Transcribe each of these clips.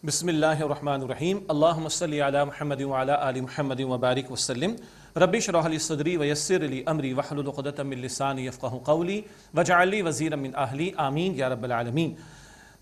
بسم اللہ الرحمن الرحیم اللہم صلی علی محمد وعلی آل محمد وبارک وسلم رب اشرح لی صدری ویسر لی امری واحلل عقدۃ من لسانی یفقہوا قولی واجعل لی وزیرا من اہلی آمین یا رب العالمین۔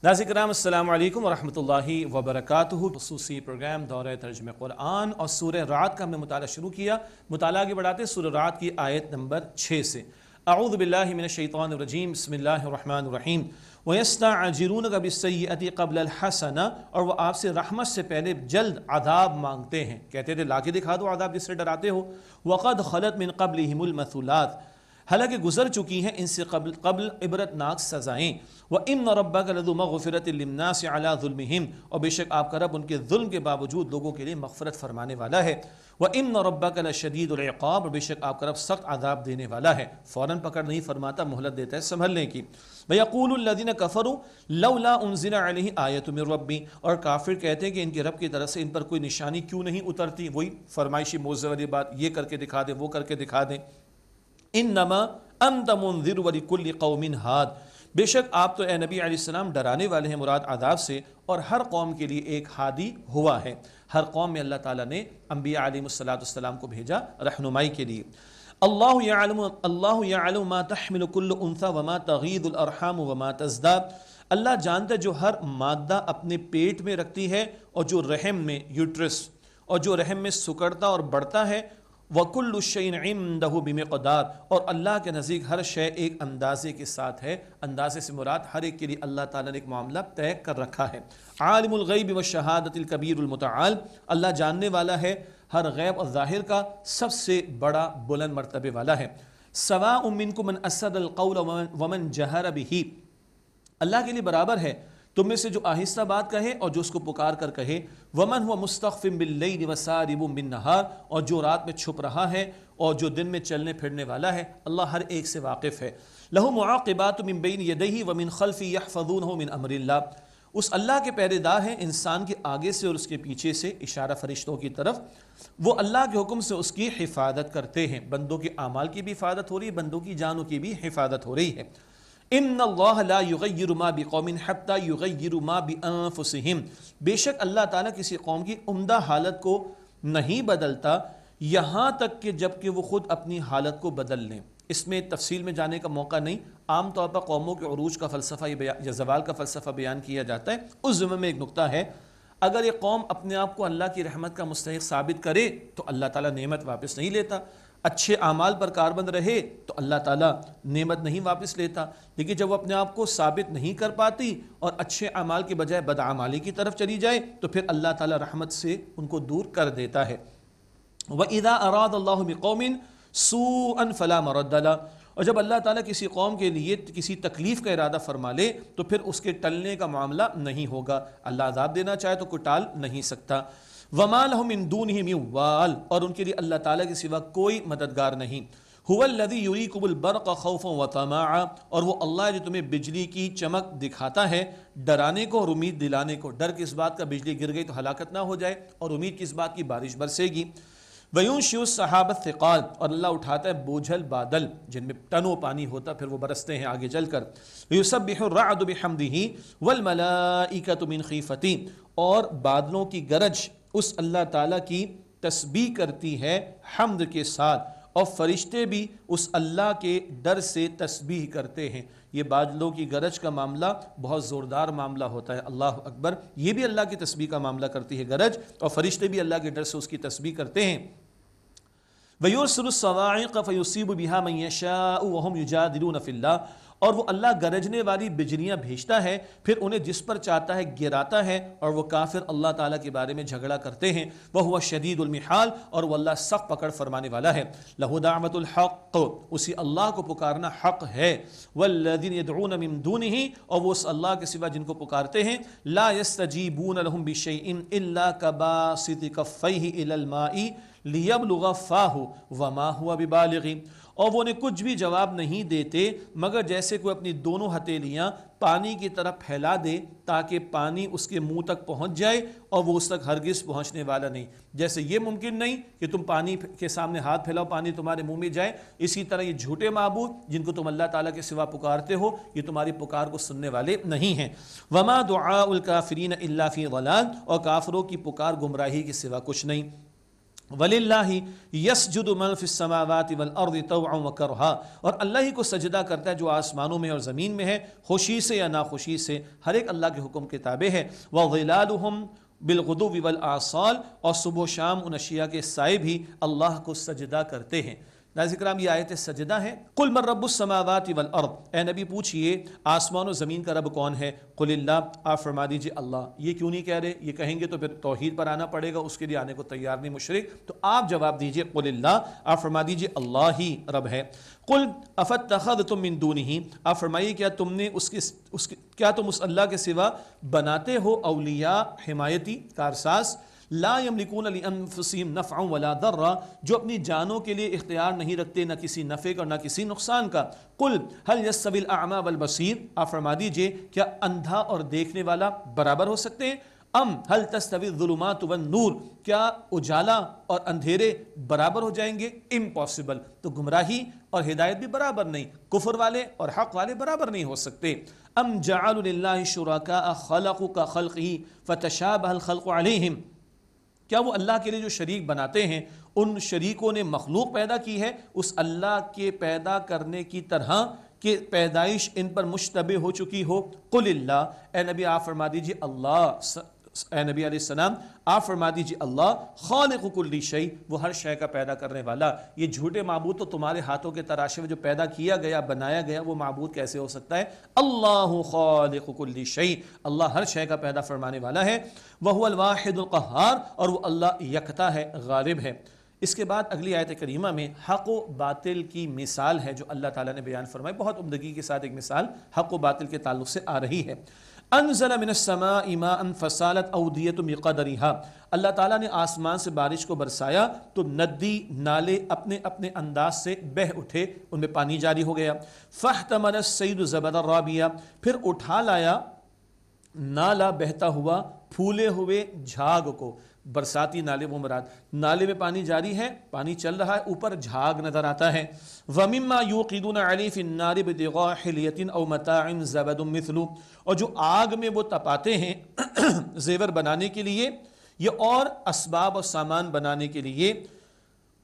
ناظرین کرام السلام علیکم ورحمۃ اللہ وبرکاتہ۔ خصوصی پروگرام دورہ ترجمہ قرآن اور سورہ رعد کا ہم نے مطالعہ شروع کیا۔ مطالعہ آگے بڑھاتے ہیں سورہ رعد کی آیت نمبر 6 سے۔ اعوذ باللہ من الشیطان الرجیم، بسم اللہ الرحمن الرحیم۔ وَيَسْتَعْجِلُونَكَ بِالسَّيِّئَةِ قَبْلَ الْحَسَنَةِ، اور وہ آپ سے رحمت سے پہلے جلد عذاب مانگتے ہیں، کہتے تھے لا کے دکھا دو عذاب جس سے ڈراتے ہو۔ وَقَدْ خَلَتْ مِن قَبْلِهِمُ الْمَثُولَاتُ، حالانکہ گزر چکی ہیں ان سے قبل عبرتناک سزائیں۔ وَإِنَّ رَبَّكَ لَذُو مَغْفِرَةٍ لِلنَّاسِ عَلَى ظُلْمِهِمْ، اور بے شک آپ کا رب ان کے ظلم کے باوجود لوگوں کے لیے مغفرت فرمانے والا ہے۔ وَإِنَّ رَبَّكَ لَشَدِيدُ الْعِقَابِ، اور بے شک آپ کا رب سخت عذاب دینے والا ہے، فوراً پکڑ نہیں فرماتا، مہلت دیتا ہے سنبھلنے کی۔ وَيَقُولُ الَّذِينَ كَفَرُوا لَوْلَا أُنزِلَ عَلَيْهِ آيَةٌ مِّن رَّبِّهِ، اور کافر کہتے ہیں کہ ان کے رب کی طرف سے ان پر کوئی نشانی کیوں نہیں اترتی، وہی فرمائشی موضوع والی بات، یہ کر کے دکھا دیں وہ کر کے دکھا دیں۔ انما انت منذر ولکل قوم ہاد، بے شک آپ تو اے نبی علیہ السلام ڈرانے والے ہیں مراد عذاب سے، اور ہر قوم کے لیے ایک ہادی ہوا ہے۔ ہر قوم میں اللہ تعالیٰ نے انبیاء علیہ السلام کو بھیجا رہنمائی کے لیے۔ اللہ یعلم ما تحمل کل انثی وما تغید الارحام وما تزداد، اللہ جانتا ہے جو ہر مادہ اپنے پیٹ میں رکھتی ہے اور جو رحم میں یوٹرس اور جو رحم میں سکڑتا اور بڑھتا ہے۔ وَكُلُّ شَيْءٍ عِندَهُ بِمِقْدَارٍ، اور اللہ کے نزدیک ہر شے ایک اندازے کے ساتھ ہے۔ اندازے سے مراد ہر ایک کے لیے اللہ تعالیٰ نے ایک معاملہ طے کر رکھا ہے۔ عالم الغیب والشہادۃ الکبیر المتعال، اللہ جاننے والا ہے ہر غیب اور ظاہر کا، سب سے بڑا بلند مرتبے والا ہے۔ سواء منکم من اسر القول ومن جہر بہ، اللہ کے لیے برابر ہے تم میں سے جو آہستہ بات کہے اور جو اس کو پکار کر کہے۔ ومن هو مستخف باللیل وسارب بالنہار، اور جو رات میں چھپ رہا ہے اور جو دن میں چلنے پھرنے والا ہے، اللہ ہر ایک سے واقف ہے۔ لہ معاقبات من بین یدیہ ومن خلفہ یحفظونہ من امر اللہ، اس اللہ کے پہرے دار ہیں انسان کے آگے سے اور اس کے پیچھے سے، اشارہ فرشتوں کی طرف، وہ اللہ کے حکم سے اس کی حفاظت کرتے ہیں۔ بندوں کے اعمال کی بھی حفاظت ہو رہی ہے، بندوں کی جانوں کی بھی حفاظت ہو رہی ہے۔ ان اللہ لا یغیر ما بقوم حتی یغیروا ما بانفسہم، بے شک اللہ تعالیٰ کسی قوم کی عمدہ حالت کو نہیں بدلتا یہاں تک کہ جب کہ وہ خود اپنی حالت کو بدل لیں۔ اس میں تفصیل میں جانے کا موقع نہیں، عام طور پر قوموں کے عروج کا فلسفہ یا زوال کا فلسفہ بیان کیا جاتا ہے۔ اس ضمن میں ایک نقطہ ہے، اگر یہ قوم اپنے آپ کو اللہ کی رحمت کا مستحق ثابت کرے تو اللہ تعالیٰ نعمت واپس نہیں لیتا، اچھے اعمال پر کاربند رہے تو اللہ تعالیٰ نعمت نہیں واپس لیتا، لیکن جب وہ اپنے آپ کو ثابت نہیں کر پاتی اور اچھے اعمال کے بجائے بدعمالی کی طرف چلی جائے تو پھر اللہ تعالیٰ رحمت سے ان کو دور کر دیتا ہے۔ وَإِذَا أَرَادَ اللَّهُ بِقَوْمٍ سُوءًا فَلَا مَرَدَّ لَهُ، اور جب اللہ تعالیٰ کسی قوم کے لیے کسی تکلیف کا ارادہ فرما لے تو پھر اس کے ٹلنے کا معاملہ نہیں ہوگا، اللہ عذاب دینا چاہے تو کوئی ٹال نہیں سکتا۔ وَمَا لَهُم مِّن دُونِهِ مِن وَالٍ، اور ان کے لیے اللہ تعالیٰ کے سوا کوئی مددگار نہیں۔ هُوَ الَّذِي يُرِيكُمُ الْبَرْقَ خَوْفًا وَطَمَعًا، اور وہ اللہ جو تمہیں بجلی کی چمک دکھاتا ہے ڈرانے کو اور امید دلانے کو، ڈر کس بات کا بجلی گر گئی تو ہلاکت نہ ہو جائے، اور امید کس بات کی بارش برسے گی۔ وَيُنشِئُ السَّحَابَ الثِّقَالَ، اور اللہ اٹھاتا ہے بوجھل بادل جن میں ٹنوں پانی ہوتا پھر وہ برستے ہیں آگے چل کر۔ وَيُسَبِّحُ الرَّعْدُ بِحَمْدِهِ وَالْمَلَائِكَةُ مِنْ خِيفَتِهِ، اور بادلوں کی گرج اس اللہ تعالیٰ کی تسبیح کرتی ہے حمد کے ساتھ، اور فرشتے بھی اس اللہ کے ڈر سے تسبیح کرتے ہیں۔ یہ بادلوں کی گرج کا معاملہ بہت زوردار معاملہ ہوتا ہے، اللہ اکبر، یہ بھی اللہ کی تسبیح کا معاملہ کرتی ہے گرج، اور فرشتے بھی اللہ کے ڈر سے اس کی تسبیح کرتے ہیں۔ وَيُرْسِلُ الصَّوَاعِقَ فَيُصِيبُ بِهَا مَن يَشَاءُ وَهُمْ يُجَادِلُونَ فِي اللَّهِ، اور وہ اللہ گرجنے والی بجلیاں بھیجتا ہے پھر انہیں جس پر چاہتا ہے گراتا ہے، اور وہ کافر اللہ تعالیٰ کے بارے میں جھگڑا کرتے ہیں۔ وَهُوَ شَدِيدُ الْمِحَالِ، اور وہ اللہ سخت پکڑ فرمانے والا ہے۔ لَهُ دَعْوَةُ الْحَقِّ، اسی اللہ کو پکارنا حق ہے۔ وَالَّذِينَ يَدْعُونَ مِن دُونِهِ، اور وہ اس اللہ کے سوا جن کو پکارتے ہیں، لَا يَسْتَجِيبُونَ لَهُم بِشَيْءٍ إِلَّا كَبَاسِطِ كَفَّيْهِ إِلَى الْمَاءِ لیبلغ فاہ وما ہوا ببالغ، اور وہ انہیں کچھ بھی جواب نہیں دیتے مگر جیسے کوئی اپنی دونوں ہتھیلیاں پانی کی طرف پھیلا دے تاکہ پانی اس کے منہ تک پہنچ جائے اور وہ اس تک ہرگز پہنچنے والا نہیں۔ جیسے یہ ممکن نہیں کہ تم پانی کے سامنے ہاتھ پھیلاؤ پانی تمہارے منہ میں جائے، اسی طرح یہ جھوٹے معبود جن کو تم اللہ تعالیٰ کے سوا پکارتے ہو یہ تمہاری پکار کو سننے والے نہیں ہیں۔ وما دعاء الکافرین الا فی ضلال، اور کافروں کی پکار گمراہی کے سوا کچھ نہیں۔ وَلِلَّهِ يَسْجُدُ مَن فِي السَّمَاوَاتِ وَالْأَرْضِ طَوْعًا وَكَرْهًا، اور اللہ ہی کو سجدہ کرتا ہے جو آسمانوں میں اور زمین میں ہے، خوشی سے یا ناخوشی سے، ہر ایک اللہ کے حکم کے تابع ہے۔ وَظِلَالُهُمْ بِالْغُدُوِّ وَالْآصَالِ، اور صبح و شام ان اشیاء کے سائے بھی اللہ کو سجدہ کرتے ہیں۔ ناظرین کرام یہ آیت سجدہ ہے۔ قل من رب السماوات والارض، اے نبی پوچھئے آسمان و زمین کا رب کون ہے؟ قل اللہ، آپ فرما دیجئے اللہ۔ یہ کیوں نہیں کہہ رہے؟ یہ کہیں گے تو پھر توحید پر آنا پڑے گا، اس کے لیے آنے کو تیار نہیں مشرک، تو آپ جواب دیجئے قل اللہ، آپ فرما دیجئے اللہ ہی رب ہے۔ قل افاتخذتم من دونہ، آپ فرمائیے کیا تم نے کیا تم اس اللہ کے سوا بناتے ہو اولیاء حمایتی کارساز، لا یملکون لانفسہم نفعا ولا ضرا، جو اپنی جانوں کے لیے اختیار نہیں رکھتے نہ کسی نفع کا نہ کسی نقصان کا۔ قل هل يستوی الاعمی والبصیر، آپ فرما دیجئے کیا اندھا اور دیکھنے والا برابر ہو سکتے ہیں؟ ام هل تستوی الظلمات والنور، کیا اجالا اور اندھیرے برابر ہو جائیں گے؟ امپاسبل۔ تو گمراہی اور ہدایت بھی برابر نہیں، کفر والے اور حق والے برابر نہیں ہو سکتے۔ ام جعلوا للہ شرکاء خلقوا کخلقہ فتشابہ الخلق علیہم، کیا وہ اللہ کے لیے جو شریک بناتے ہیں ان شریکوں نے مخلوق پیدا کی ہے اس اللہ کے پیدا کرنے کی طرح کہ پیدائش ان پر مشتبہ ہو چکی ہو؟ قل اللہ، اے نبی آپ فرما دیجئے اللہ، اے نبی علیہ السلام آپ فرما دیجئے اللہ خالق کل شیء، وہ ہر شے کا پیدا کرنے والا۔ یہ جھوٹے معبود تو تمہارے ہاتھوں کے تراشے میں جو پیدا کیا گیا بنایا گیا وہ معبود کیسے ہو سکتا ہے؟ اللہ خالق کل شیء، اللہ ہر شے کا پیدا فرمانے والا ہے۔ وہو الواحد القہار، اور وہ اللہ یکتا ہے غالب ہے۔ اس کے بعد اگلی آیت کریمہ میں حق و باطل کی مثال ہے جو اللہ تعالیٰ نے بیان فرمائی، بہت عمدگی کے ساتھ ایک مثال حق و باطل کے تعلق سے آ رہی ہے۔ انزل من السماء ماء فسالت اودیۃ بقدرها، اللہ تعالیٰ نے آسمان سے بارش کو برسایا تو ندی نالے اپنے اپنے انداز سے بہہ اٹھے، ان میں پانی جاری ہو گیا۔ فاحتمل السیل زبدا رابیا، پھر اٹھا لایا نالا بہتا ہوا پھولے ہوئے جھاگ کو، برساتی نالے وہ مراد، نالے میں پانی جاری ہے، پانی چل رہا ہے، اوپر جھاگ نظر آتا ہے۔ وَمِمَّا يُوقِدُونَ عَلَيْهِ فِي النَّارِ ابْتِغَاءَ حِلْيَةٍ أَوْ مَتَاعٍ زَبَدٌ مِثْلُهُ، اور جو آگ میں وہ تپاتے ہیں زیور بنانے کے لیے یا اور اسباب اور سامان بنانے کے لیے،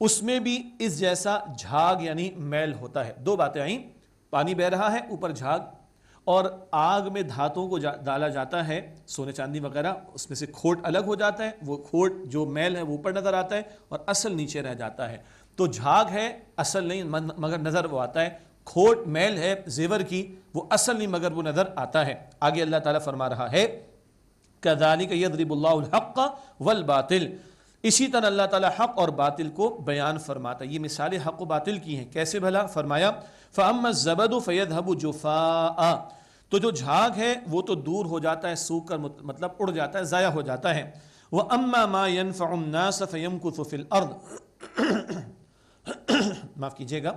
اس میں بھی اس جیسا جھاگ یعنی میل ہوتا ہے۔ دو باتیں آئیں، پانی بہ رہا ہے، اوپر جھاگ، اور آگ میں دھاتوں کو ڈالا جاتا ہے، سونے چاندی وغیرہ، اس میں سے کھوٹ الگ ہو جاتا ہے، وہ کھوٹ جو میل ہے وہ اوپر نظر آتا ہے اور اصل نیچے رہ جاتا ہے۔ تو جھاگ ہے اصل نہیں مگر نظر وہ آتا ہے، کھوٹ میل ہے زیور کی وہ اصل نہیں مگر وہ نظر آتا ہے۔ آگے اللہ تعالیٰ فرما رہا ہے كَذَلِكَ يَضْرِبُ اللَّهُ الْحَقَّ وَالْبَاطِلَ، اسی طرح اللہ تعالیٰ حق اور باطل کو بیان فرماتا ہے۔ یہ مثالیں حق و باطل کی ہیں، کیسے بھلا؟ فرمایا فَأَمَّا الزَّبَدُ فَيَذْهَبُ جُفَاءً، تو جو جھاگ ہے وہ تو دور ہو جاتا ہے، سوکھ کر مطلب اڑ جاتا ہے، ضائع ہو جاتا ہے۔ وَأَمَّا مَا يَنْفَعُ النَّاسَ فَيَمْكُثُ فِي الْأَرْضِ، معاف کیجیے گا،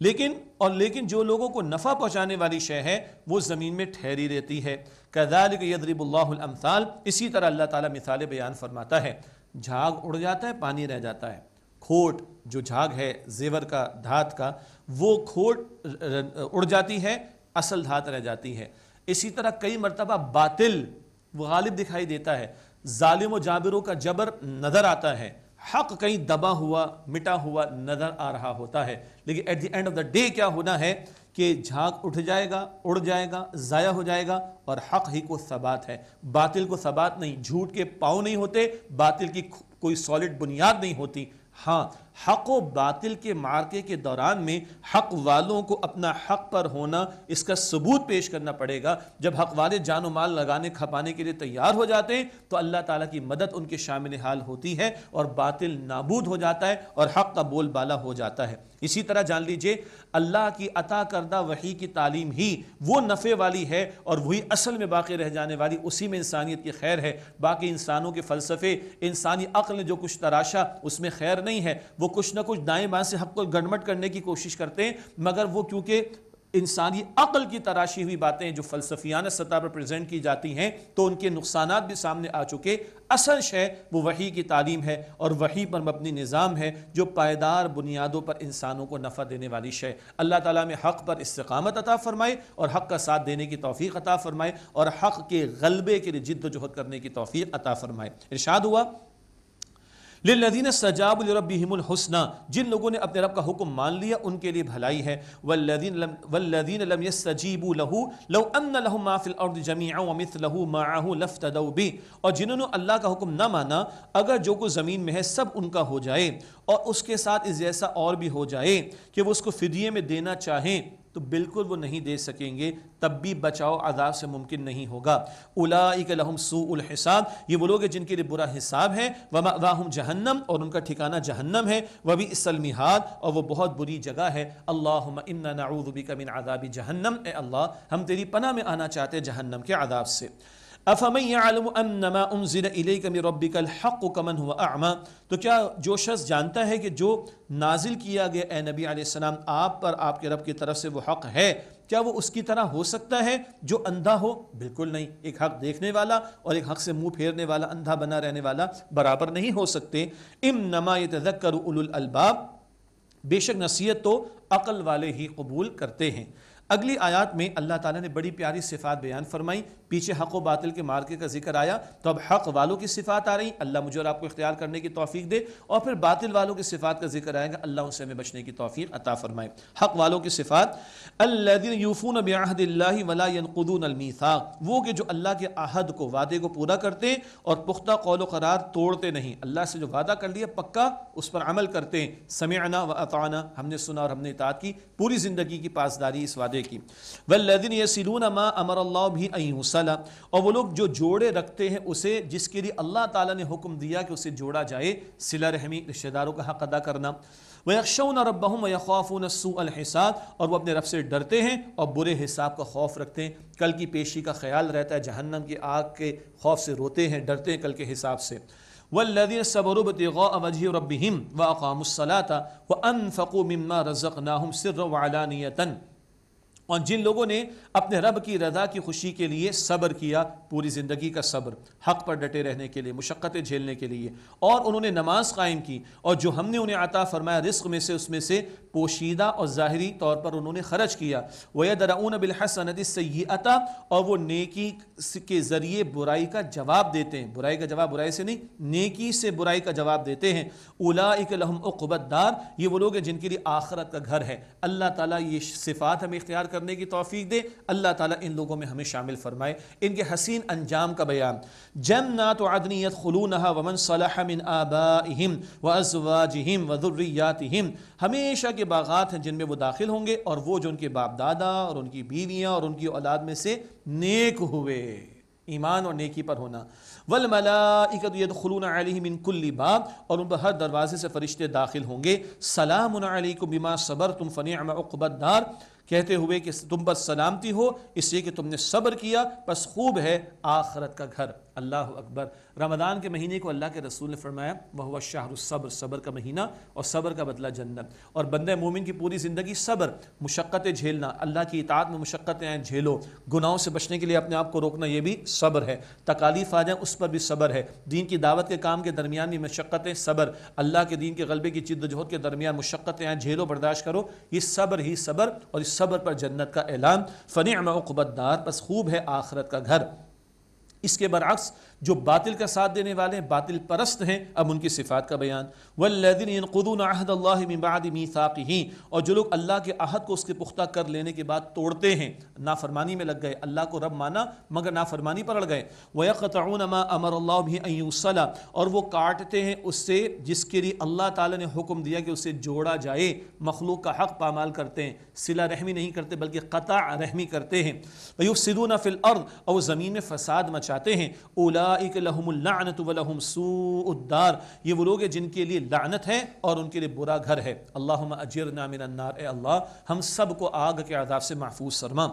لیکن جو لوگوں کو نفع پہنچانے والی شے ہے وہ زمین میں ٹھہری رہتی ہے۔ كَذَلِكَ يَضْرِبُ اللَّهُ الْأَمْثَالَ، اسی طرح اللہ تعالیٰ مثالیں بیان فرماتا ہے۔ جھاگ اڑ جاتا ہے، پانی رہ جاتا ہے، کھوٹ جو جھاگ ہے زیور کا دھات کا وہ کھوٹ اڑ جاتی ہے، اصل دھات رہ جاتی ہے۔ اسی طرح کئی مرتبہ باطل وہ غالب دکھائی دیتا ہے، ظالم و جابروں کا جبر نظر آتا ہے، حق کہیں دبا ہوا مٹا ہوا نظر آ رہا ہوتا ہے، لیکن at the end of the day کیا ہونا ہے کہ جھاگ اٹھ جائے گا، اڑ جائے گا، ضائع ہو جائے گا، اور حق ہی کو ثبات ہے، باطل کو ثبات نہیں، جھوٹ کے پاؤں نہیں ہوتے، باطل کی کوئی سالڈ بنیاد نہیں ہوتی۔ ہاں حق و باطل کے معرکے کے دوران میں حق والوں کو اپنا حق پر ہونا اس کا ثبوت پیش کرنا پڑے گا۔ جب حق والے جان و مال لگانے کھپانے کے لیے تیار ہو جاتے ہیں تو اللہ تعالیٰ کی مدد ان کے شامل حال ہوتی ہے اور باطل نابود ہو جاتا ہے اور حق کا بول بالا ہو جاتا ہے۔ اسی طرح جان لیجئے اللہ کی عطا کردہ وحی کی تعلیم ہی وہ نفع والی ہے اور وہی اصل میں باقی رہ جانے والی، اسی میں انسانیت کی خیر ہے۔ باقی انسانوں کے فلسفے، انسانی عقل نے جو کچھ تراشا اس میں خیر نہیں ہے۔ وہ کچھ نہ کچھ دائیں بائیں سے حق کو گڑمٹ کرنے کی کوشش کرتے ہیں، مگر وہ کیونکہ انسانی عقل کی تراشی ہوئی باتیں جو فلسفیانہ سطح پر پریزنٹ کی جاتی ہیں تو ان کے نقصانات بھی سامنے آ چکے۔ اصل شے وہ وحی کی تعلیم ہے اور وحی پر مبنی نظام ہے جو پائیدار بنیادوں پر انسانوں کو نفع دینے والی شے۔ اللہ تعالیٰ میں حق پر استقامت عطا فرمائے اور حق کا ساتھ دینے کی توفیق عطا فرمائے اور حق کے غلبے کے لیے جد و جہد کرنے کی توفیق عطا فرمائے۔ ارشاد ہوا للذین استجابوا لربہم الحسنی، جن لوگوں نے اپنے رب کا حکم مان لیا ان کے لیے بھلائی ہے۔ والذین لم یستجیبوا لہ لو ان لہم ما فی الارض جمیعا ومثلہ معہ لافتدوا بہ، اور جنہوں نے اللہ کا حکم نہ مانا اگر جو کچھ زمین میں ہے سب ان کا ہو جائے اور اس کے ساتھ اس جیسا اور بھی ہو جائے کہ وہ اس کو فدیے میں دینا چاہیں تو بالکل وہ نہیں دے سکیں گے، تب بھی بچاؤ عذاب سے ممکن نہیں ہوگا۔ اولئک لہم سوء الحساب، یہ وہ لوگ ہیں جن کے لیے برا حساب ہے۔ ومأواہم جہنم، اور ان کا ٹھکانہ جہنم ہے۔ وبئس المہاد، اور وہ بہت بری جگہ ہے۔ اللہم انا نعوذ بک من عذاب جہنم، اے اللہ ہم تیری پناہ میں آنا چاہتے ہیں جہنم کے عذاب سے۔ افمن یعلم انما انزل الیک من ربک الحق کمن هو اعمی، تو کیا جو شخص جانتا ہے کہ جو نازل کیا گیا اے نبی علیہ السلام آپ پر آپ کے رب کی طرف سے وہ حق ہے، کیا وہ اس کی طرح ہو سکتا ہے جو اندھا ہو؟ بالکل نہیں۔ ایک حق دیکھنے والا اور ایک حق سے منہ پھیرنے والا، اندھا بنا رہنے والا برابر نہیں ہو سکتے۔ انما یتذکر اولو الالباب، بے شک نصیحت تو عقل والے ہی قبول کرتے ہیں۔ اگلی آیات میں اللہ تعالیٰ نے بڑی پیاری صفات بیان فرمائی۔ پیچھے حق و باطل کے مارکے کا ذکر آیا تو اب حق والوں کی صفات آ رہی، اللہ مجھے اور آپ کو اختیار کرنے کی توفیق دے، اور پھر باطل والوں کی صفات کا ذکر آئے گا، اللہ ان سے ہمیں بچنے کی توفیق عطا فرمائے۔ حق والوں کی صفات، الذین یوفون بعہد اللہ ولا ینقضون المیثاق، وہ کہ جو اللہ کے عہد کو، وعدے کو پورا کرتے ہیں اور پختہ قول و قرار توڑتے نہیں۔ اللہ سے جو وعدہ کر لیا پکا اس پر عمل کرتے ہیں۔ سمعنا واطعنا، ہم نے سنا اور ہم نے اطاعت کی، پوری زندگی کی پاسداری اس وعدے کی۔ والذین یصلون ما امر اللہ بہ ان یوصل، اور وہ لوگ جو جوڑے رکھتے ہیں اسے جس کے لیے اللہ تعالیٰ نے حکم دیا کہ اسے جوڑا جائے، صلہ رحمی، رشتہ داروں کا حق ادا کرنا۔ وَيَخْشَوْنَ رَبَّهُمْ وَيَخَافُونَ السُّوءَ الْحِسَابَ، اور وہ اپنے رب سے ڈرتے ہیں اور برے حساب کا خوف رکھتے ہیں، کل کی پیشی کا خیال رہتا ہے، جہنم کی آگ کے خوف سے روتے ہیں، ڈرتے ہیں کل کے حساب سے۔ وَالَّذِينَ صَبَرُوا ابْتِغَاءَ وَجْهِ رَبِّهِمْ وَأَقَامُوا الصَّلَاةَ وَأَنفَقُوا مِمَّا رَزَقْنَاهُمْ سِرًّا وَعَلَانِيَةً، اور جن لوگوں نے اپنے رب کی رضا کی خوشی کے لیے صبر کیا، پوری زندگی کا صبر، حق پر ڈٹے رہنے کے لیے، مشقتیں جھیلنے کے لیے، اور انہوں نے نماز قائم کی، اور جو ہم نے انہیں عطا فرمایا رزق میں سے اس میں سے پوشیدہ اور ظاہری طور پر انہوں نے خرچ کیا۔ وَيَدْرَؤُونَ بِالْحَسَنَةِ السَّيِّئَةَ، اور وہ نیکی کے ذریعے برائی کا جواب دیتے ہیں، برائی کا جواب برائی سے نہیں، نیکی سے برائی کا جواب دیتے ہیں۔ اولئک لہم عقبی الدار، یہ وہ لوگ ہیں جن کے لیے آخرت کا گھر ہے۔ اللہ تعالیٰ یہ صفات ہمیں اختیار کرنے کی توفیق دے، اللہ تعالیٰ ان لوگوں میں ہمیں شامل فرمائے۔ ان کے حسین انجام کا بیان، جنات عدن يدخلونها ومن صلح من آبائهم وازواجهم وذریاتهم، ہمیشہ کے باغات ہیں جن میں وہ داخل ہوں گے، اور وہ جو ان کے باپ دادا اور ان کی بیویاں اور ان کی اولاد میں سے نیک ہوئے، ایمان اور نیکی پر ہونا۔ والملائکۃ یدخلون علیہم من کل باب، اور ان پر ہر دروازے سے فرشتے داخل ہوں گے۔ سلام علیکم بما صبرتم فنعم عقبی الدار، کہتے ہوئے کہ تم پر سلامتی ہو اس لیے کہ تم نے صبر کیا، بس خوب ہے آخرت کا گھر۔ اللہ اکبر۔ رمضان کے مہینے کو اللہ کے رسول نے فرمایا وَهُوَ الشَّهْرُ الصَّبْرُ، صبر کا مہینہ، اور صبر کا بدلہ جنت۔ اور بندہ مومن کی پوری زندگی صبر، مشقتیں جھیلنا، اللہ کی اطاعت میں مشقتیں آئیں جھیلو، گناہوں سے بچنے کے لیے اپنے آپ کو روکنا، یہ بھی صبر ہے۔ تکالیف آ جائیں اس پر بھی صبر ہے، دین کی دعوت کے کام کے درمیان بھی مشقتیں، صبر، اللہ کے دین کے غلبے کی جد و جہد کے درمیان مشقتیں آئیں جھیلو، برداشت کرو، یہ صبر ہی صبر، اور اس صبر پر جنت کا اعلان۔ فنعم عقبی الدار، بس خوب ہے آخرت کا گھر۔ اس کے برعکس جو باطل کا ساتھ دینے والے ہیں، باطل پرست ہیں، اب ان کی صفات کا بیان۔ والذین ينقضون عہد اللہ من بعد میثاقہ، اور جو لوگ اللہ کے عہد کو اس کے پختہ کر لینے کے بعد توڑتے ہیں، نافرمانی میں لگ گئے، اللہ کو رب مانا مگر نافرمانی پر اڑ گئے۔ وَيَقْطَعُونَ مَا أَمَرَ اللَّهُ بِهِ أَن يُوصَلَ، اور وہ کاٹتے ہیں اس سے جس کے لیے اللہ تعالیٰ نے حکم دیا کہ اسے جوڑا جائے، مخلوق کا حق پامال کرتے ہیں، صلہ رحمی نہیں کرتے بلکہ قطع رحمی کرتے ہیں۔ وَيُفْسِدُونَ فِي الْأَرْضِ، اور زمین میں فساد مچاتے ہیں۔ أُولَٰئِكَ لَهُمُ اللَّعْنَةُ وَلَهُمْ سُوءُ الدَّارِ، یہ وہ لوگ ہیں جن کے لیے لعنت ہے اور ان کے لیے برا گھر ہے۔ اللہم اجرنا من النار، اے اللہ ہم سب کو آگ کے عذاب سے محفوظ فرما۔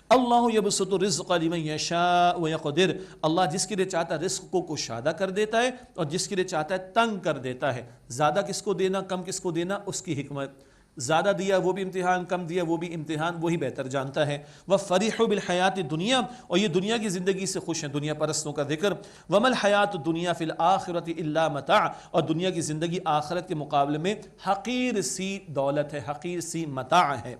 اللہ یبسط الرزق لمن یشاء ویقدر، اللہ جس کے لیے چاہتا ہے رزق کو کشادہ کر دیتا ہے اور جس کے لیے چاہتا ہے تنگ کر دیتا ہے۔ زیادہ کس کو دینا کم کس کو دینا اس کی حکمت، زیادہ دیا وہ بھی امتحان، کم دیا وہ بھی امتحان، وہی بہتر جانتا ہے۔ وَفَرِحُوا بِالْحَيَاةِ الدُّنْيَا، اور یہ دنیا کی زندگی سے خوش ہیں، دنیا پرستوں کا ذکر۔ وَمَا الْحَيَاةُ الدُّنْيَا فِي الْآخِرَةِ إِلَّا مَتَاعٌ، اور دنیا کی زندگی آخرت کے مقابلے میں حقیر سی دولت ہے، حقیر سی متاع ہے۔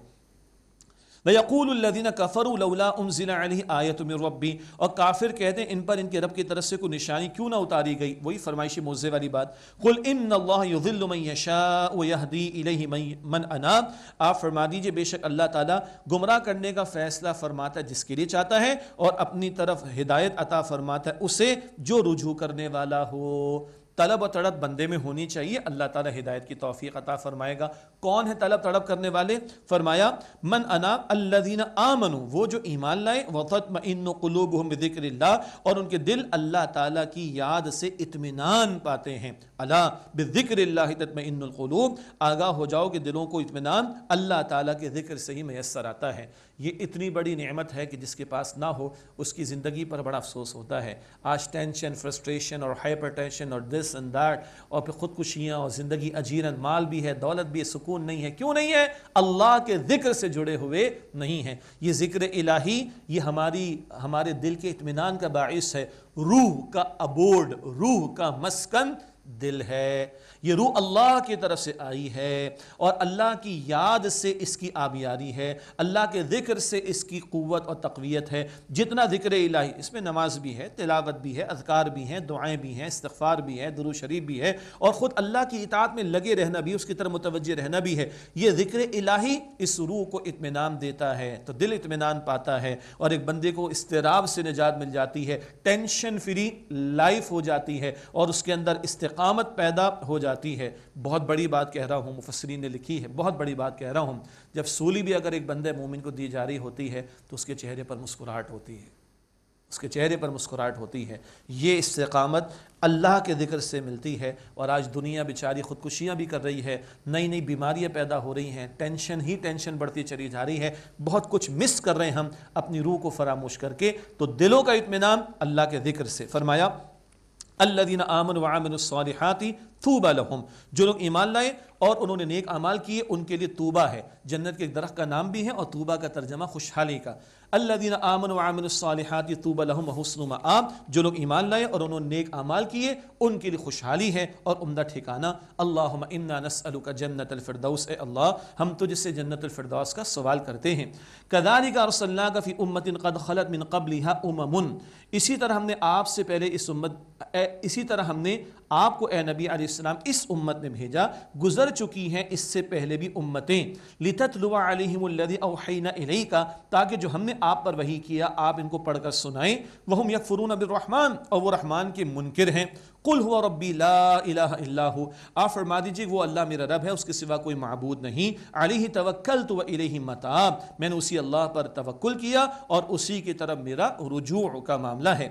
وَيَقُولُ الَّذِينَ كَفَرُوا لَوْلَا أُنزِلَ عَلَيْهِ آيَةٌ مِّن رَّبِّهِ، اور کافر کہتے ہیں ان پر ان کے رب کی طرف سے کوئی نشانی کیوں نہ اتاری گئی، وہی فرمائشی موعظے والی بات۔ قُلْ إِنَّ اللَّهَ يُضِلُّ مَن يَشَاءُ وَيَهْدِي إِلَيْهِ مَن أَنَابَ، آپ فرما دیجئے بے شک اللہ تعالیٰ گمراہ کرنے کا فیصلہ فرماتا ہے جس کے لیے چاہتا ہے اور اپنی طرف ہدایت عطا فرماتا ہے اسے جو رجوع کرنے والا ہو۔ طلب و تڑپ بندے میں ہونی چاہیے، اللہ تعالیٰ ہدایت کی توفیق عطا فرمائے گا۔ کون ہے طلب تڑپ کرنے والے؟ فرمایا من اناب الذین آمنوا، وہ جو ایمان لائے، وتطمئن قلوبہم بذکر اللہ، اور ان کے دل اللہ تعالیٰ کی یاد سے اطمینان پاتے ہیں۔ الا بذکر اللہ تطمئن القلوب، آگاہ ہو جاؤ کہ دلوں کو اطمینان اللہ تعالیٰ کے ذکر سے ہی میسر آتا ہے۔ یہ اتنی بڑی نعمت ہے کہ جس کے پاس نہ ہو اس کی زندگی پر بڑا افسوس ہوتا ہے۔ آج ٹینشن، فرسٹریشن اور ہائپر ٹینشن اور دس اینڈ دیٹ، اور پھر خودکشیاں اور زندگی اجیرن، مال بھی ہے، دولت بھی ہے، سکون نہیں ہے۔ کیوں نہیں ہے؟ اللہ کے ذکر سے جڑے ہوئے نہیں ہیں۔ یہ ذکر الہی یہ ہمارے دل کے اطمینان کا باعث ہے۔ روح کا ابورڈ، روح کا مسکن دل ہے، یہ روح اللہ کی طرف سے آئی ہے اور اللہ کی یاد سے اس کی آبیاری ہے، اللہ کے ذکر سے اس کی قوت اور تقویت ہے۔ جتنا ذکر الہی، اس میں نماز بھی ہے، تلاوت بھی ہے، اذکار بھی ہیں، دعائیں بھی ہیں، استغفار بھی ہے، درود شریف بھی ہے، اور خود اللہ کی اطاعت میں لگے رہنا بھی، اس کی طرف متوجہ رہنا بھی ہے۔ یہ ذکر الہی اس روح کو اطمینان دیتا ہے تو دل اطمینان پاتا ہے اور ایک بندے کو اضطراب سے نجات مل جاتی ہے، ٹینشن فری لائف ہو جاتی ہے اور اس کے اندر استقامت پیدا ہو جاتی ہے۔ بہت بڑی بات کہہ رہا ہوں، مفسرین نے لکھی ہے، بہت بڑی بات کہہ رہا ہوں، جب سولی بھی اگر ایک بندے مومن کو دی جا رہی ہوتی ہے تو اس کے چہرے پر مسکراہٹ ہوتی ہے، اس کے چہرے پر مسکراہٹ ہوتی ہے۔ یہ استقامت اللہ کے ذکر سے ملتی ہے۔ اور آج دنیا بیچاری خودکشیاں بھی کر رہی ہے، نئی نئی بیماریاں پیدا ہو رہی ہیں، ٹینشن ہی ٹینشن بڑھتی چلی جا رہی ہے، بہت کچھ مس کر رہے ہیں ہم اپنی روح کو فراموش کر کے۔ تو دلوں کا اطمینان اللہ کے ذکر سے۔ فرمایا الذین آمنوا وعملوا الصالحات طوبی لہم، جو لوگ ایمان لائے اور انہوں نے نیک اعمال کیے ان کے لیے طوبہ ہے۔ جنت کے ایک درخت کا نام بھی ہے اور طوبہ کا ترجمہ خوشحالی کا۔ الذین آمنوا وعملوا الصالحات طوبی لہم وحسن مآب، جو لوگ ایمان لائے اور انہوں نے نیک اعمال کیے ان کے لیے خوشحالی ہے اور عمدہ ٹھکانہ۔ اللہم انا نسألک جنت الفردوس، اے اللہ ہم تجھ سے جنت الفردوس کا سوال کرتے ہیں۔ کذالک ارسلناک فی امۃ قد خلت من قبلها امم، اسی طرح ہم نے آپ سے پہلے اسی طرح ہم نے آپ کو اے نبی علیہ السلام اس امت میں بھیجا، گزر چکی ہیں اس سے پہلے بھی امتیں، لِتَتْلُوَ عَلَيْهِمُ الَّذِي أَوْحَيْنَا إِلَيْكَ، تاکہ جو ہم نے آپ پر وحی کیا آپ ان کو پڑھ کر سنائیں۔ وَهُمْ يَكْفُرُونَ بِالرَّحْمَنِ، اور وہ رحمان کے منکر ہیں۔ قُلْ هُوَ رَبِّي لَا إِلَهَ إِلَّا هُوَ، آپ فرما دیجئے وہ اللہ میرا رب ہے، اس کے سوا کوئی معبود نہیں۔ عَلَيْهِ تَوَكَّلْتُ وَإِلَيْهِ مَتَابِ، میں نے اسی اللہ پر توکل کیا اور اسی کی طرف میرا رجوع کا معاملہ ہے۔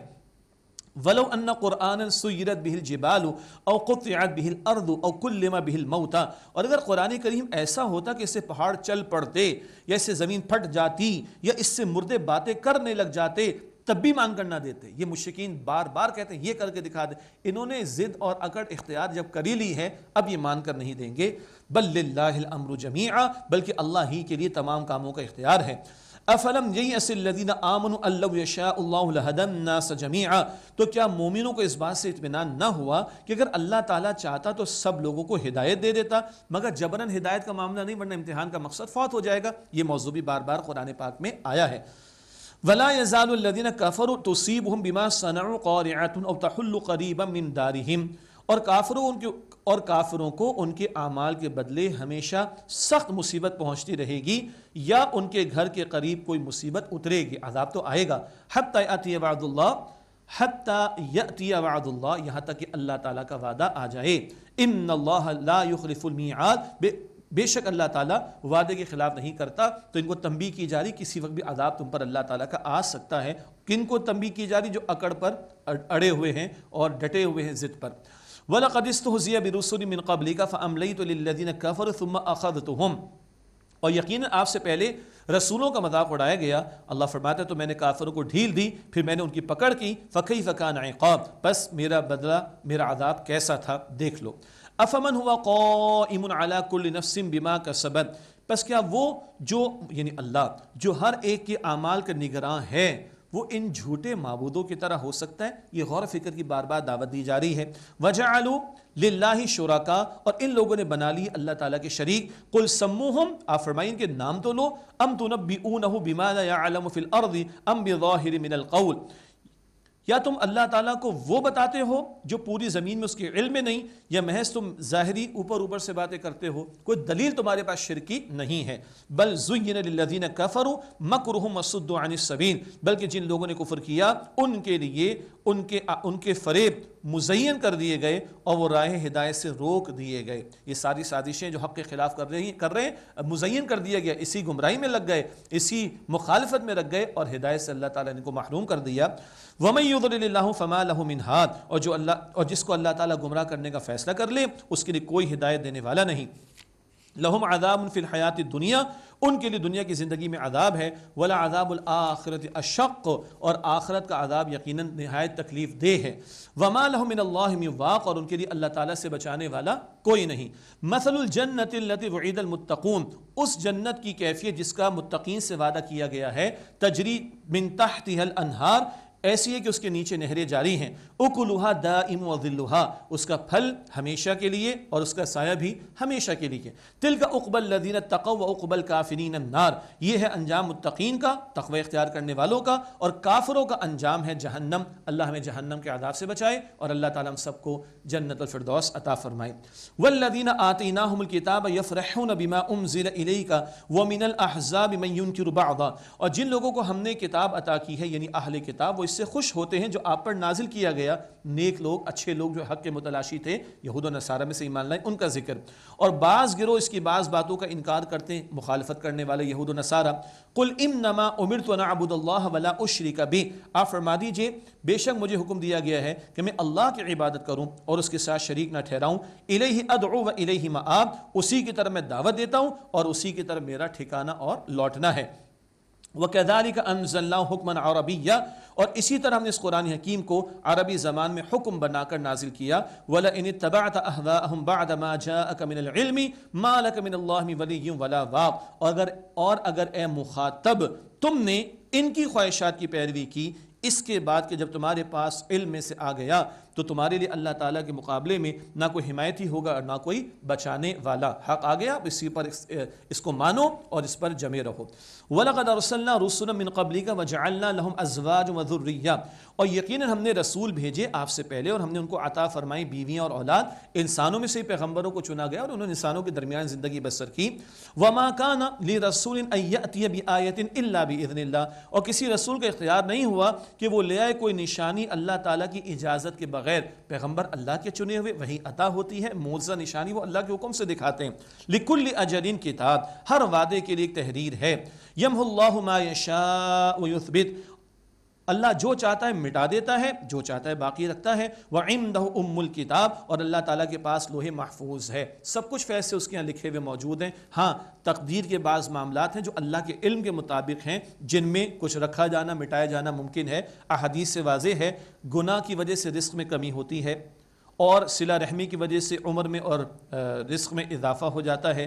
وَلَوْ أَنَّ قُرْآنًا سُيِّرَتْ بِهِ الْجِبَالُ أَوْ قُطِّعَتْ بِهِ الْأَرْضُ أَوْ كُلِّمَ بِهِ الْمَوْتَى، اور اگر قرآن کریم ایسا ہوتا کہ اس سے پہاڑ چل پڑتے یا اس سے زمین پھٹ جاتی یا اس سے مردے باتیں کرنے لگ جاتے تب بھی مان کر نہ دیتے۔ یہ مشرکین بار بار کہتے ہیں یہ کر کے دکھا دیں، انہوں نے ضد اور اکڑ اختیار جب کر لی ہے اب یہ مان کر نہیں دیں گے۔ بل للہ الامر جمیعا، بلکہ اللہ ہی کے لیے تمام کاموں کا اختیار ہے۔ افلم ییأس الذین آمنوا ان لو یشاء اللہ لہدی الناس جمیعا، تو کیا مومنوں کو اس بات سے اطمینان نہ ہوا کہ اگر اللہ تعالیٰ چاہتا تو سب لوگوں کو ہدایت دے دیتا، مگر جبراً ہدایت کا معاملہ نہیں، ورنہ امتحان کا مقصد فوت ہو جائے گا۔ یہ موضوع بھی بار بار قرآن پاک میں آیا ہے۔ ولا يزال الذين كفروا تصيبهم بما صنعوا قارعة او تحل قريبا من دارهم، اور کافروں کو ان کے اعمال کے بدلے ہمیشہ سخت مصیبت پہنچتی رہے گی، یا ان کے گھر کے قریب کوئی مصیبت اترے گی، عذاب تو آئے گا، حتی یأتی وعد اللہ، یہاں تک کہ اللہ تعالیٰ کا وعدہ آ جائے۔ ان اللہ لا یخلف المیعاد، بے شک اللہ تعالیٰ وعدے کے خلاف نہیں کرتا۔ تو ان کو تنبیہ کی جا رہی کسی وقت بھی عذاب تم پر اللہ تعالیٰ کا آ سکتا ہے۔ کن کو تنبیہ کی جا رہی؟ جو اکڑ پر اڑے ہوئے ہیں اور ڈٹے ہوئے ہیں ضد پر۔ وَلَقَدِ اسْتُهْزِئَ بِرُسُلٍ مِّن قَبْلِكَ فَأَمْلَيْتُ لِلَّذِينَ كَفَرُوا ثُمَّ أَخَذْتُهُمْ، اور یقیناً آپ سے پہلے رسولوں کا مذاق اڑایا گیا، اللہ فرماتا ہے تو میں نے کافروں کو ڈھیل دی، پھر میں نے ان کی پکڑ کی، فَكَيْفَ كَانَ عِقَابِ، بس میرا بدلہ، میرا عذاب کیسا تھا دیکھ لو۔ أَفَمَنْ هُوَ قَائِمٌ عَلَى كُلِّ نَفْسٍ بِمَا كَسَبَتْ، بس کیا وہ جو یعنی اللہ جو ہر ایک کے اعمال کا نگراں ہے، وہ ان جھوٹے معبودوں کی طرح ہو سکتا ہے؟ یہ غور و فکر کی بار بار دعوت دی جا رہی ہے۔ وَجَعَلُوا لِلَّهِ شُرَكَاءَ، اور ان لوگوں نے بنا لی اللہ تعالیٰ کے شریک۔ قُلْ سَمُّوهُمْ، آپ فرمائیں ان کے نام تو لو، أَمْ تُنَبِّئُونَهُ بِمَا لَا يَعْلَمُ فِي الْأَرْضِ أَمْ بِظَاهِرٍ مِّنَ الْقَوْلِ، یا تم اللہ تعالیٰ کو وہ بتاتے ہو جو پوری زمین میں اس کے علم میں نہیں، یا محض تم ظاہری اوپر سے باتیں کرتے ہو، کوئی دلیل تمہارے پاس شرکی نہیں ہے۔ بل زُيِّنَ لِلَّذِينَ كَفَرُوا مَكْرُهُمْ وَصُدُّوا عَنِ السَّبِيلِ، بلکہ جن لوگوں نے کفر کیا ان کے لیے ان کے فریب مزین کر دیے گئے اور وہ راہ ہدایت سے روک دیے گئے۔ یہ ساری سازشیں جو حق کے خلاف کر رہے ہیں مزین کر دیا گیا، اسی گمراہی میں لگ گئے، اسی مخالفت میں لگ گئے اور ہدایت سے اللہ تعالیٰ نے ان کو محروم کر دیا۔ وَمَن يُضْلِلِ اللَّهُ فَمَا لَهُ مِنْ هَادٍ، اور جس کو اللہ تعالیٰ گمراہ کرنے کا فیصلہ کر لے اس کے لیے کوئی ہدایت دینے والا نہیں۔ لَهُمْ عَذَابٌ فِي الْحَيَاةِ الدُّنْيَا، ان کے لیے دنیا کی زندگی میں عذاب ہے، وَلَا عَذَابُ الْآخِرَةِ أَشَقُّ، اور آخرت کا عذاب یقیناً نہایت تکلیف دہ ہے۔ وَمَا لَهُم مِّنَ اللَّهِ مِن وَاقٍ، اور ان کے لیے اللہ تعالیٰ سے بچانے والا کوئی نہیں۔ مَثَلُ الْجَنَّةِ الَّتِي وُعِدَ الْمُتَّقُونَ، اس جنت کی کیفیت جس کا متقین سے وعدہ کیا گیا ہے، تجری من تحتها الانہار، ایسی ہے کہ اس کے نیچے نہریں جاری ہیں، اکلھا دائم وظلھا، اس کا پھل ہمیشہ کے لیے اور اس کا سایہ بھی ہمیشہ کے لیے۔ تلک عقبی الذین اتقوا وعقبی الکافرین النار، یہ ہے انجام متقین کا، تقوی اختیار کرنے والوں کا، اور کافروں کا انجام ہے جہنم۔ اللہ ہمیں جہنم کے عذاب سے بچائے اور اللہ تعالیٰ ہم سب کو جنت الفردوس عطا فرمائے۔ والذین آتیناہم الکتاب یفرحون بما انزل الیک ومن الاحزاب من ینکر بعضا، اور جن لوگوں کو ہم نے کتاب عطا کی ہے یعنی اہل کتاب، وہ اس سے خوش ہوتے ہیں جو آپ پر نازل کیا گیا، نیک لوگ، اچھے لوگ جو حق کے متلاشی تھے، یہود و نصارہ میں سے ایمان لائے، ان کا ذکر، اور بعض گروہ اس کی بعض باتوں کا انکار کرتے ہیں، مخالفت کرنے والے یہود و نصارہ۔ قل انما امرت ان اعبد اللہ ولا اشرک بہ، آپ فرما دیجئے بے شک مجھے حکم دیا گیا ہے کہ میں اللہ کی عبادت کروں اور اس کے ساتھ شریک نہ ٹھہراؤں، الیہ ادعو و الیہ مآب، اسی کی طرف میں دعوت دیتا ہوں اور اسی کی طرف میرا ٹھکانہ اور لوٹنا ہے۔ وَكَذَلِكَ أَنزَلْنَاهُ حُكْمًا عَرَبِيًّا، اور اسی طرح ہم نے اس قرآن حکیم کو عربی زبان میں حکم بنا کر نازل کیا۔ وَلَئِنِ اتَّبَعْتَ أَهْوَاءَهُمْ بَعْدَ مَا جَاءَكَ مِنَ الْعِلْمِ مَا لَكَ مِنَ اللَّهِ مِن وَلِيٍّ وَلَا وَاقٍ، اور اگر اے مخاطب تم نے ان کی خواہشات کی پیروی کی اس کے بعد کہ جب تمہارے پاس علم میں سے آ گیا، تو تمہارے لیے اللہ تعالیٰ کے مقابلے میں نہ کوئی حمایتی ہوگا اور نہ کوئی بچانے والا۔ حق آ گیا، اسی پر اس کو مانو اور اس پر جمے رہو۔ وَلَقَدْ أَرْسَلْنَا رُسُلًا مِّن قَبْلِكَ وَجَعَلْنَا لَهُمْ أَزْوَاجًا وَذُرِّيَّةً، اور یقیناً ہم نے رسول بھیجے آپ سے پہلے اور ہم نے ان کو عطا فرمائی بیویاں اور اولاد، انسانوں میں سے پیغمبروں کو چنا گیا اور انہوں نے انسانوں کے درمیان زندگی بسر کی۔ وَمَا كَانَ لِرَسُولٍ أَن يَأْتِيَ بِآيَةٍ إِلَّا بِإِذْنِ اللَّهِ، اور کسی رسول کا اختیار نہیں ہوا کہ وہ لے آئے کوئی نشانی اللہ تعالیٰ کی اجازت کے بغیر۔ پیغمبر اللہ کے چنے ہوئے، وہی عطا ہوتی ہے، معجزہ نشانی وہ اللہ کے حکم سے دکھاتے ہیں۔ لِكُلِّ أَجَلٍ کتاب، ہر وعدے کے لیے ایک تحریر ہے۔ يَمْحُ اللَّهُ مَا يَشَاءُ وَيُثْبِتُ، اللہ جو چاہتا ہے مٹا دیتا ہے، جو چاہتا ہے باقی رکھتا ہے۔ وَعِندَهُ أُمُّ الْكِتَابِ، اور اللہ تعالیٰ کے پاس لوح محفوظ ہے، سب کچھ فیصلے اس کے یہاں لکھے ہوئے موجود ہیں۔ ہاں، تقدیر کے بعض معاملات ہیں جو اللہ کے علم کے مطابق ہیں، جن میں کچھ رکھا جانا، مٹایا جانا ممکن ہے۔ احادیث سے واضح ہے، گناہ کی وجہ سے رزق میں کمی ہوتی ہے، اور صلہ رحمی کی وجہ سے عمر میں اور رزق میں اضافہ ہو جاتا ہے۔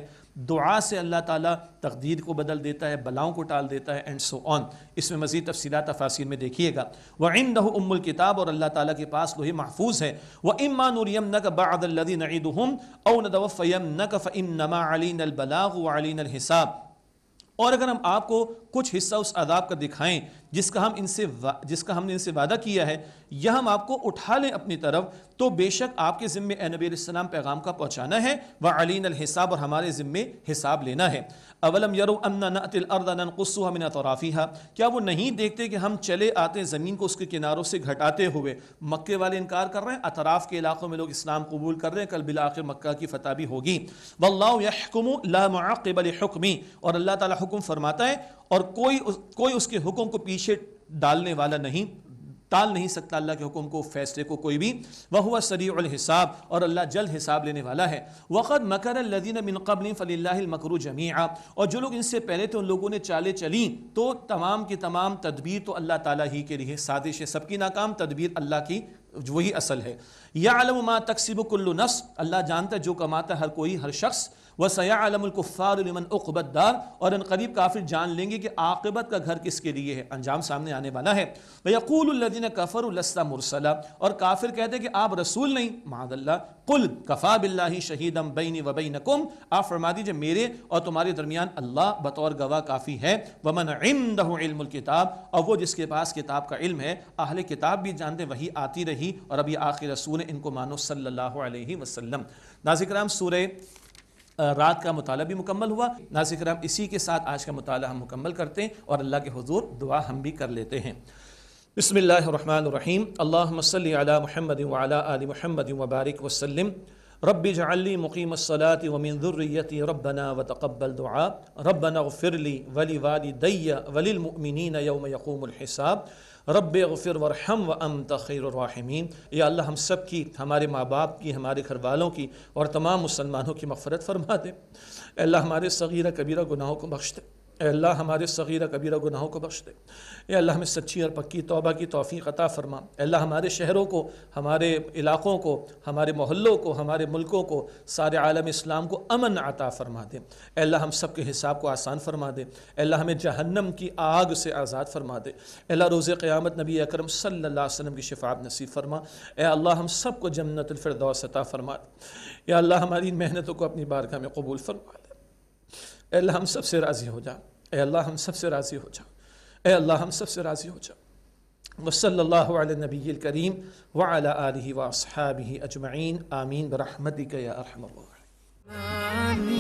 دعا سے اللہ تعالیٰ تقدیر کو بدل دیتا ہے، بلاؤں کو ٹال دیتا ہے، اینڈ سو آن۔ اس میں مزید تفصیلات تفاصیل میں دیکھیے گا۔ وَعِندَهُ أُمُّ الْكِتَابِ، اور اللہ تعالیٰ کے پاس لوح محفوظ ہے۔ وَإِمَّا نُرِيَنَّكَ بَعْضَ الَّذِي نَعِدُهُمْ أَوْ نَتَوَفَّيَنَّكَ فَإِنَّمَا عَلَيْنَا الْبَلَاغُ وَعَلَيْنَا الْحِسَابُ، اور اگر ہم آپ کو کچھ حصہ اس عذاب کا دکھائیں جس کا ہم نے ان سے وعدہ کیا ہے، یا ہم آپ کو اٹھا لیں اپنی طرف، تو بے شک آپ کے ذمے اے نبی علیہ السلام پیغام کا پہنچانا ہے، وعلین الحساب، اور ہمارے ذمے حساب لینا ہے۔ اولم یروا انا نأتی الارض ننقصها من اطرافها، کیا وہ نہیں دیکھتے کہ ہم چلے آتے زمین کو اس کے کناروں سے گھٹاتے ہوئے؟ مکے والے انکار کر رہے ہیں، اطراف کے علاقوں میں لوگ اسلام قبول کر رہے ہیں، کل بالآخر مکہ کی فتح بھی ہوگی۔ واللہ یحکم لا معقب لحکمہ، اور اللہ تعالی حکم فرماتا ہے اور کوئی اس کے حکم کو پیچھے ڈالنے والا نہیں، ٹال نہیں سکتا اللہ کے حکم کو، فیصلے کو کوئی بھی۔ وَهُوَ سَرِيعُ الْحِسَاب، اور اللہ جلد حساب لینے والا ہے۔ وَقَدْ مَكَرَ الَّذِينَ مِن قَبْلِهِمْ فَلِلَّهِ الْمَكْرُ جَمِيعًا، اور جو لوگ ان سے پہلے تھے ان لوگوں نے چالیں چلیں تو تمام کی تمام تدبیر تو اللہ تعالیٰ ہی کے لیے، سازش ہے سب کی ناکام، تدبیر اللہ کی وہی اصل ہے۔ یعلم ما تکسب کل نفس، اللہ جانتا ہے جو کماتا ہے ہر کوئی، ہر شخص۔ وسیعلم الکفار لمن عقبى الدار، اور ان قریب کافر جان لیں گے کہ عاقبت کا گھر کس کے لیے ہے، انجام سامنے آنے والا ہے۔ ویقول الذین کفروا لست مرسلا، اور کافر کہتے ہیں کہ آپ رسول نہیں، معاذ اللہ۔ قل کفا باللہ شہیدا بینی وبینکم، آپ فرما دیجئے میرے اور تمہارے درمیان اللہ بطور گواہ کافی ہے۔ ومن عنده علم الکتاب، اور وہ جس کے پاس کتاب کا علم ہے، اہل کتاب بھی جانتے وہی آتی رہی، اور اب یہ آخر رسول ہے، ان کو مانو صلی اللہ علیہ وسلم۔ ناظرین کرام، سورہ رات کا مطالعہ بھی مکمل ہوا۔ ناظرین کرام، اسی کے ساتھ آج کا مطالعہ ہم مکمل کرتے ہیں اور اللہ کے حضور دعا ہم بھی کر لیتے ہیں۔ بسم اللہ الرحمن الرحیم، اللہم صلی علی محمد وعلی آل محمد وبارک وسلم۔ رب اجعل لی مقیم الصلاة ومن ذریتی ربنا وتقبل دعاء، ربنا اغفر لی ولوالدی وللمؤمنین یوم یقوم الحساب، رب اغفر ورحم وانت خیر الراحمین۔ یا اللہ ہم سب کی، ہمارے ماں باپ کی، ہمارے گھر والوں کی اور تمام مسلمانوں کی مغفرت فرما دے۔ اے اللہ ہمارے صغیرہ کبیرہ گناہوں کو بخش دے، اے اللہ ہمارے صغیرہ کبیرہ گناہوں کو بخش دے، اے اللہ ہمیں سچی اور پکی توبہ کی توفیق عطا فرما۔ اے اللہ ہمارے شہروں کو، ہمارے علاقوں کو، ہمارے محلوں کو، ہمارے ملکوں کو، سارے عالم اسلام کو امن عطا فرما دے۔ اے اللہ ہم سب کے حساب کو آسان فرما دے۔ اے اللہ ہمیں جہنم کی آگ سے آزاد فرما دے۔ اے اللہ روز قیامت نبی اکرم صلی اللہ علیہ وسلم کی شفاعت نصیب فرما۔ اے اللہ ہم سب کو جنت الفردوس عطا فرما دے۔ یا اللہ ہماری محنتوں کو اپنی بارگاہ میں قبول فرما دے۔ اے اللہ ہم سب سے راضی ہو جا، اے اللہ ہم سب سے راضی ہو جا، اے اللہ ہم سب سے راضی ہو جا۔ وصلی اللہ علی النبی الکریم وعلی آلہ واصحابہ اجمعین، آمین برحمتک یا ارحم الراحمین۔